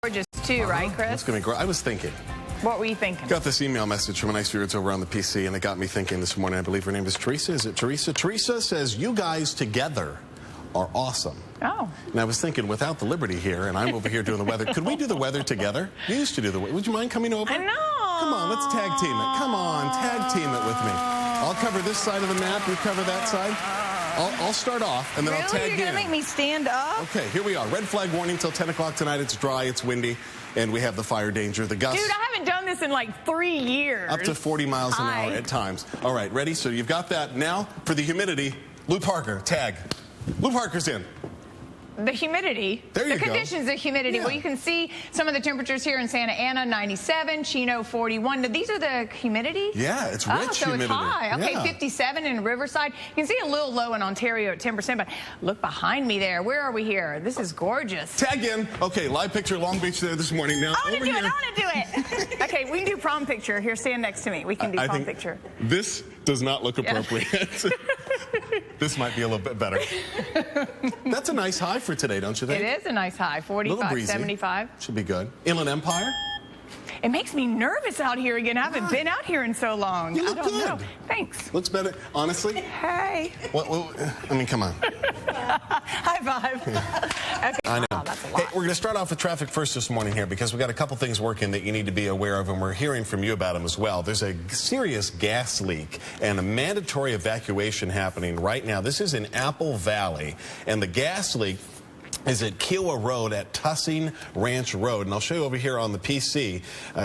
Gorgeous too, right, Chris? It's going to be great. I was thinking. What were you thinking? Got this email message from a nice viewer over on the PC, and it got me thinking this morning. I believe her name is Teresa. Is it Teresa? Teresa says, you guys together are awesome. Oh. And I was thinking, without the Liberty here, and I'm over here doing the weather, could we do the weather together? You used to do the weather. Would you mind coming over? I know. Come on, let's tag team it. Come on, tag team it with me. I'll cover this side of the map. You cover that side. I'll start off, and then I'll tag Really? You're going to make me stand up? Okay, here we are. Red flag warning till 10 o'clock tonight. It's dry, it's windy, and we have the fire danger. The gusts. Dude, I haven't done this in like 3 years. Up to 40 miles an hour at times. All right, ready? So you've got that. Now, for the humidity, Lou Parker, tag. Lou Parker's in. The humidity. There you go. The conditions of humidity. Yeah. Well, you can see some of the temperatures here in Santa Ana, 97, Chino, 41. Now, these are the humidity? Yeah, it's rich so humidity. It's high. Okay, yeah. 57 in Riverside. You can see a little low in Ontario at 10%, but look behind me there. Where are we here? This is gorgeous. Tag in. Okay, live picture Long Beach there this morning. Now, I want to do it. I want to do it. Okay, we can do prom picture. Here, stand next to me. We can do prom picture. This does not look appropriate. Yeah. This might be a little bit better. That's a nice high for today, don't you think? It is a nice high, 45, 75. Should be good. Inland Empire? It makes me nervous out here again. I haven't been out here in so long. You look I don't good. know. Thanks. Looks better. Honestly? Hey. I mean, come on. High five. Yeah. Okay. I know. Oh, that's a lot. Hey, we're going to start off with traffic first this morning here because we've got a couple things working that you need to be aware of, and we're hearing from you about them as well. There's a serious gas leak and a mandatory evacuation happening right now. This is in Apple Valley, and the gas leak is at Kiowa Road at Tussing Ranch Road. And I'll show you over here on the PC.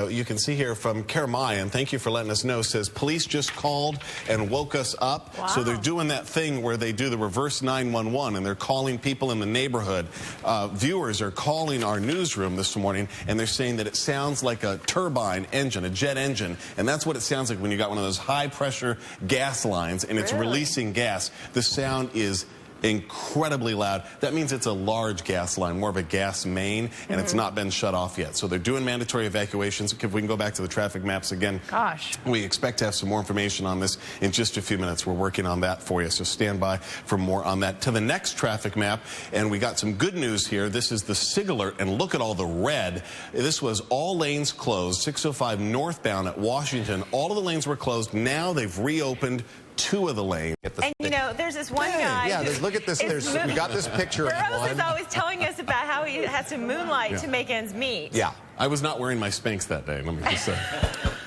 You can see here from Jeremiah, and thank you for letting us know, says police just called and woke us up. Wow. So they're doing that thing where they do the reverse 911, and they're calling people in the neighborhood. Viewers are calling our newsroom this morning, and they're saying that it sounds like a turbine engine, a jet engine. And that's what it sounds like when you got one of those high-pressure gas lines, and it's releasing gas. The sound is incredibly loud. That means it's a large gas line, more of a gas main, and it's not been shut off yet. So they're doing mandatory evacuations. If we can go back to the traffic maps again. Gosh. We expect to have some more information on this in just a few minutes. We're working on that for you, so stand by for more on that. To the next traffic map, and we got some good news here. This is the SIG alert, and look at all the red. This was all lanes closed, 605 northbound at Washington. All of the lanes were closed. Now they've reopened 2 of the lanes. And you know, there's this one guy. Yeah, look at this. We got this picture of Burroughs one. is always telling us about how he has to moonlight to make ends meet. Yeah. I was not wearing my Spanx that day, let me just say.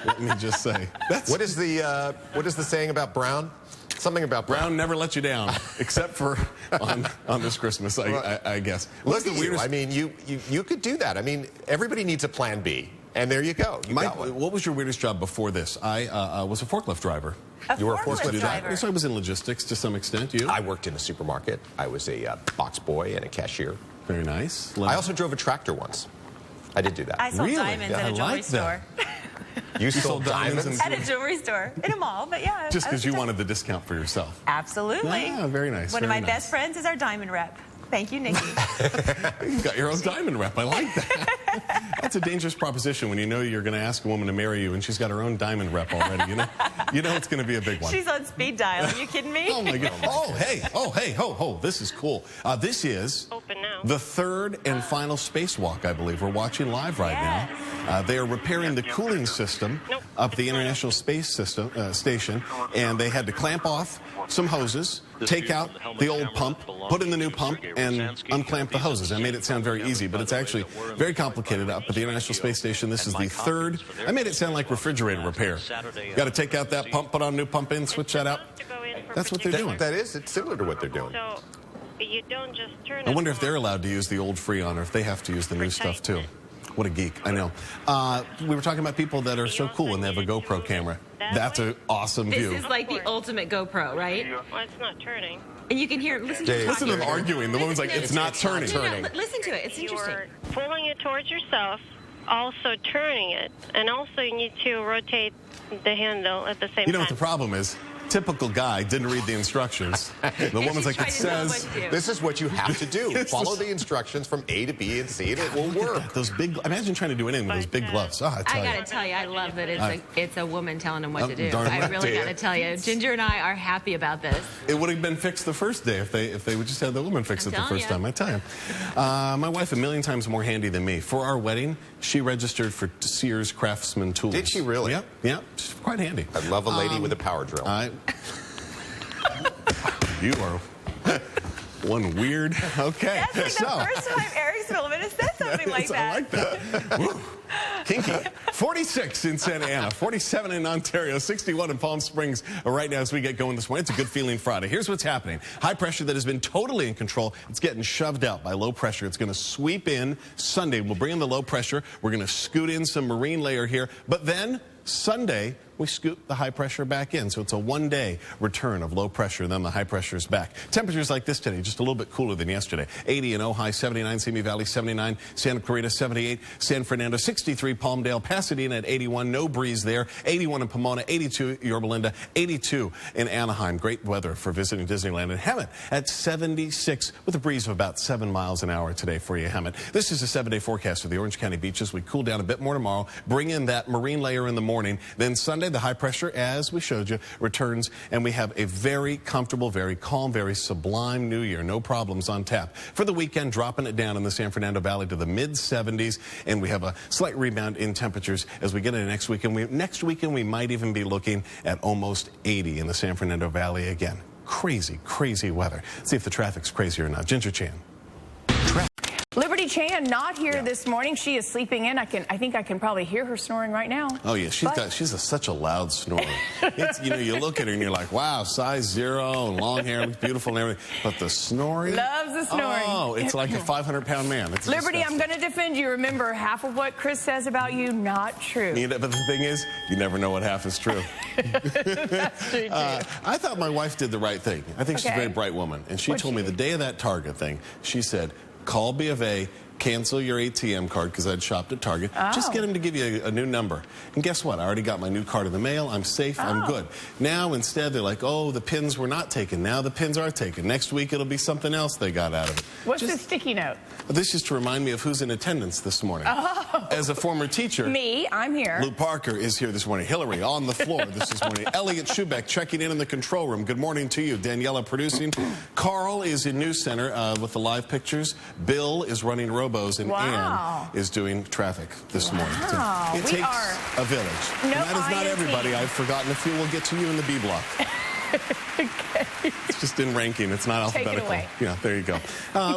Let me just say. What is the saying about Brown? Something about Brown never let you down, except for on this Christmas, I guess. Look at you. I mean, you could do that. I mean, everybody needs a plan B. And there you go. What was your weirdest job before this? I was a forklift driver. You were a forklift driver? Yes, I was in logistics to some extent. You? I worked in a supermarket. I was a box boy and a cashier. Very nice. I also drove a tractor once. I did do that. I sold really? diamonds at a jewelry store. You sold diamonds? At a jewelry store. In a mall, but yeah. Just because you wanted the discount for yourself. Absolutely. Yeah, very nice. One of my best friends is our diamond rep. Thank you, Nikki. You've got your own diamond rep. I like that. That's a dangerous proposition when you know you're going to ask a woman to marry you and she's got her own diamond rep already. You know it's going to be a big one. She's on speed dial. Are you kidding me? Oh, my God. Oh, hey, ho. This is cool. This is the 3rd and final spacewalk, I believe. We're watching live right now. They are repairing the cooling system up the International Space Station, and they had to clamp off some hoses, take out the old pump, put in the new pump, and unclamp the hoses. I made it sound very easy, but it's actually very complicated up at the International Space Station. This is the 3rd. I made it sound like refrigerator repair. You got to take out that pump, put on a new pump in, switch that out. That's what they're doing. It's similar to what they're doing. You don't just turn I wonder if they're allowed to use the old Freon or if they have to use the new stuff too. What a geek, I know. We were talking about people that are so cool and they have a GoPro camera. That's an awesome view. This is like the ultimate GoPro, right? Well, it's not turning. And you can hear, listen Listen to them arguing. The woman's like, it's not turning. No, listen to it. It's interesting. You're pulling it towards yourself, also turning it, and also you need to rotate the handle at the same time. You know what the problem is? typical guy didn't read the instructions. The woman's like, it says, this is what you have to do. Follow the instructions from A to B and C, and it will work. Those big, imagine trying to do anything with those big gloves. Oh, I gotta tell you, I love that it's a woman telling him what to do. darn I right, really gotta tell you, Ginger and I are happy about this. It would have been fixed the first day if they would just had the woman fix it the first time. I tell you. My wife, a million times more handy than me. For our wedding, she registered for Sears Craftsman Tools. Did she really? Yep, yep. She's quite handy. I love a lady with a power drill. You are one weird. Okay. That's like the first time Eric Spillman has said something like that. I like that. Woo. Kinky. 46 in Santa Ana, 47 in Ontario, 61 in Palm Springs right now as we get going this morning. It's a good feeling Friday. Here's what's happening. High pressure that has been totally in control. It's getting shoved out by low pressure. It's going to sweep in Sunday. We'll bring in the low pressure. We're going to scoot in some marine layer here. But then Sunday, we scoop the high pressure back in. So it's a one-day return of low pressure, then the high pressure is back. Temperatures like this today, just a little bit cooler than yesterday. 80 in Ojai, 79 Simi Valley, 79 Santa Clarita, 78 San Fernando, 63 Palmdale, Pasadena at 81, no breeze there. 81 in Pomona, 82 Yorba Linda, 82 in Anaheim. Great weather for visiting Disneyland. And Hemet at 76 with a breeze of about 7 miles an hour today for you, Hemet. This is a 7-day forecast for the Orange County beaches. We cool down a bit more tomorrow, bring in that marine layer in the morning. Then Sunday, the high pressure, as we showed you, returns, and we have a very comfortable, very calm, very sublime new year. No problems on tap. For the weekend, dropping it down in the San Fernando Valley to the mid-70s, and we have a slight rebound in temperatures as we get into next weekend. Next weekend, we might even be looking at almost 80 in the San Fernando Valley again. Crazy, crazy weather. Let's see if the traffic's crazy or not. Ginger Chan. Liberty Chan not here this morning. She is sleeping in. I think I can probably hear her snoring right now. Oh yeah, she's such a loud snorer. It's, you know, you look at her and you're like, wow, size 0 and long hair, looks beautiful and everything. But the snoring, loves the snoring. Oh, it's like a 500-pound man. It's Liberty, disgusting. I'm going to defend you. Remember, half of what Chris says about you, not true. But the thing is, you never know what half is true. That's true, too. I thought my wife did the right thing. I think she's a very bright woman. And she told me the day of that Target thing, she said, call B of A, cancel your ATM card, because I'd shopped at Target. Just get them to give you a new number. And guess what? I already got my new card in the mail. I'm safe. I'm good. Now, instead, they're like, oh, the pins were not taken. Now the pins are taken. Next week, it'll be something else they got out of it. What's the sticky note? This is to remind me of who's in attendance this morning. As a former teacher. Me, I'm here. Lou Parker is here this morning. Hillary on the floor this morning. Elliot Schubeck checking in the control room. Good morning to you. Daniela producing. Carl is in News Center with the live pictures. Bill is running Robos, and Ann is doing traffic this morning. It takes a village. And that is not everybody. I've forgotten a few. We'll get to you in the B block. Okay. It's just in ranking. It's not alphabetical. Take it away. Yeah, there you go.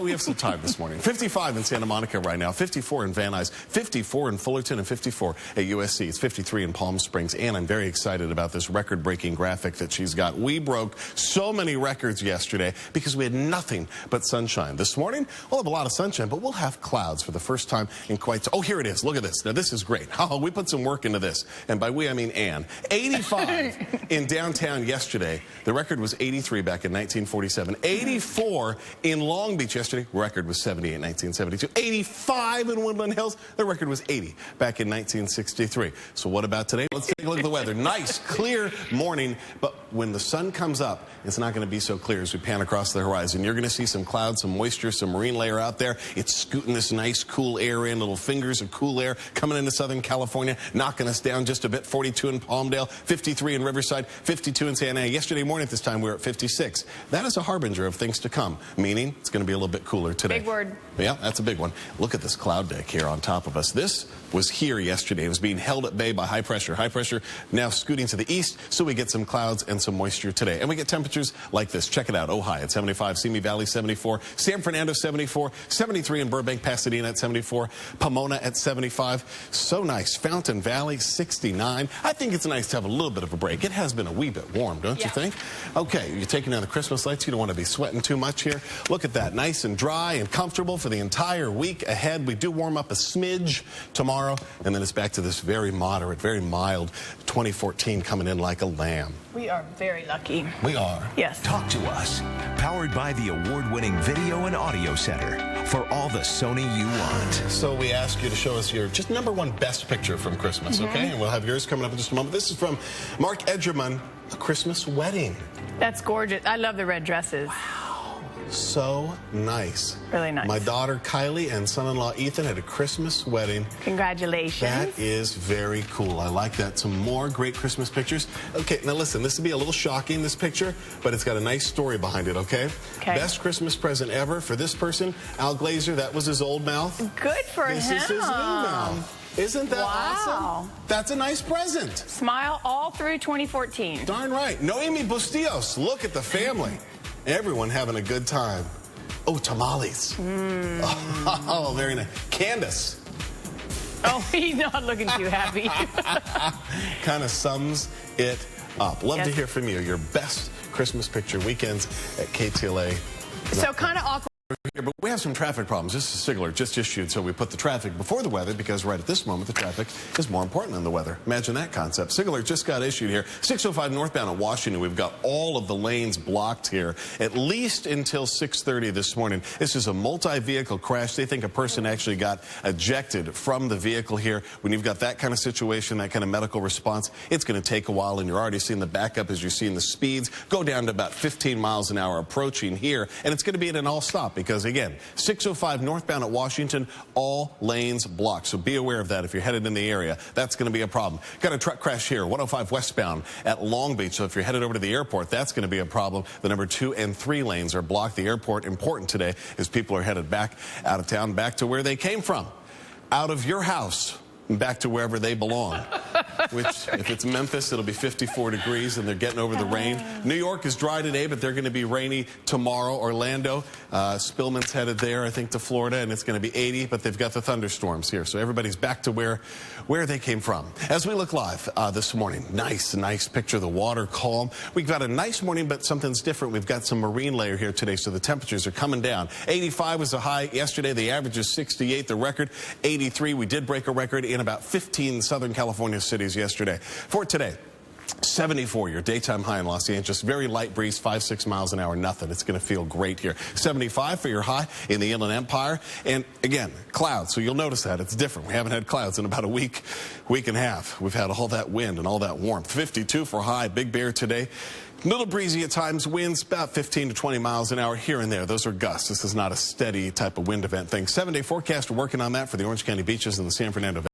We have some time this morning. 55 in Santa Monica right now, 54 in Van Nuys, 54 in Fullerton, and 54 at USC. It's 53 in Palm Springs. And I'm very excited about this record-breaking graphic that she's got. We broke so many records yesterday because we had nothing but sunshine. This morning, we'll have a lot of sunshine, but we'll have clouds for the first time in quite... Oh, here it is. Look at this. Now, this is great. Oh, we put some work into this. And by we, I mean Ann. 85 in downtown yesterday. The record was 83 back in 1947. 84 in Long Beach yesterday. Record was 78 in 1972. 85 in Woodland Hills. The record was 80 back in 1963. So what about today? Let's take a look at the weather. Nice, clear morning. But when the sun comes up, it's not going to be so clear as we pan across the horizon. You're going to see some clouds, some moisture, some marine layer out there. It's scooting this nice, cool air in. Little fingers of cool air coming into Southern California, knocking us down just a bit. 42 in Palmdale, 53 in Riverside, 52 in Santa Ana. Yesterday morning at this time, we were at 56. That is a harbinger of things to come, meaning it's going to be a little bit cooler today. Big word. Yeah, that's a big one. Look at this cloud deck here on top of us. This was here yesterday. It was being held at bay by high pressure. High pressure now scooting to the east, so we get some clouds and some moisture today. And we get temperatures like this. Check it out. Ojai at 75, Simi Valley 74, San Fernando 74, 73 in Burbank, Pasadena at 74, Pomona at 75. So nice. Fountain Valley 69. I think it's nice to have a little bit of a break. It has been a wee bit warm, don't you think? Okay, you're taking down the Christmas lights. You don't want to be sweating too much here. Look at that. Nice and dry and comfortable for the entire week ahead. We do warm up a smidge tomorrow, and then it's back to this very moderate, very mild 2014 coming in like a lamb. We are very lucky. We are. Yes. Talk to us. Powered by the award-winning Video and Audio Center for all the Sony you want. So we ask you to show us your just #1 best picture from Christmas, okay? And we'll have yours coming up in just a moment. This is from Mark Edgerman a Christmas wedding. That's gorgeous. I love the red dresses. So nice. Really nice. My daughter Kylie and son-in-law Ethan had a Christmas wedding. Congratulations. That is very cool. I like that. Some more great Christmas pictures. Okay, now listen, this will be a little shocking, this picture, but it's got a nice story behind it, okay? Best Christmas present ever for this person, Al Glazer. That was his old mouth. Good for him. This is his new mouth. Isn't that awesome? That's a nice present. Smile all through 2014. Darn right. Noemi Bustillos. Look at the family. Everyone having a good time. Oh, tamales. Oh, very nice. Candace. Oh, he's not looking too happy. Kind of sums it up. Love to hear from you. Your best Christmas picture weekends at KTLA. So kind of awkward. Here, but we have some traffic problems. This is Sigler just issued, so we put the traffic before the weather because right at this moment the traffic is more important than the weather. Imagine that concept. Sigler just got issued here. 605 northbound at Washington. We've got all of the lanes blocked here, at least until 6:30 this morning. This is a multi-vehicle crash. They think a person actually got ejected from the vehicle here. When you've got that kind of situation, that kind of medical response, it's going to take a while, and you're already seeing the backup as you're seeing the speeds go down to about 15 miles an hour approaching here, and it's going to be at an all-stop. Because, again, 605 northbound at Washington, all lanes blocked. So be aware of that if you're headed in the area. That's going to be a problem. Got a truck crash here, 105 westbound at Long Beach. So if you're headed over to the airport, that's going to be a problem. The number 2 and 3 lanes are blocked. The airport, important today, as people are headed back out of town, back to where they came from. Out of your house, back to wherever they belong. Which, if it's Memphis, it'll be 54 degrees, and they're getting over the rain. New York is dry today, but they're going to be rainy tomorrow. Orlando, Spillman's headed there, I think, to Florida, and it's going to be 80, but they've got the thunderstorms here. So everybody's back to where they came from. As we look live this morning, nice picture. The water calm. We've got a nice morning, but something's different. We've got some marine layer here today, so the temperatures are coming down. 85 was the high yesterday. The average is 68. The record, 83. We did break a record in about 15 Southern California cities yesterday. For today, 74, your daytime high in Los Angeles. Very light breeze, 5-6 miles an hour, nothing. It's going to feel great here. 75 for your high in the Inland Empire. And again, clouds. So you'll notice that it's different. We haven't had clouds in about a week and a half. We've had all that wind and all that warmth. 52 for high, Big Bear today. A little breezy at times, winds about 15 to 20 miles an hour here and there. Those are gusts. This is not a steady type of wind event thing. 7-day forecast, we're working on that for the Orange County beaches and the San Fernando Valley.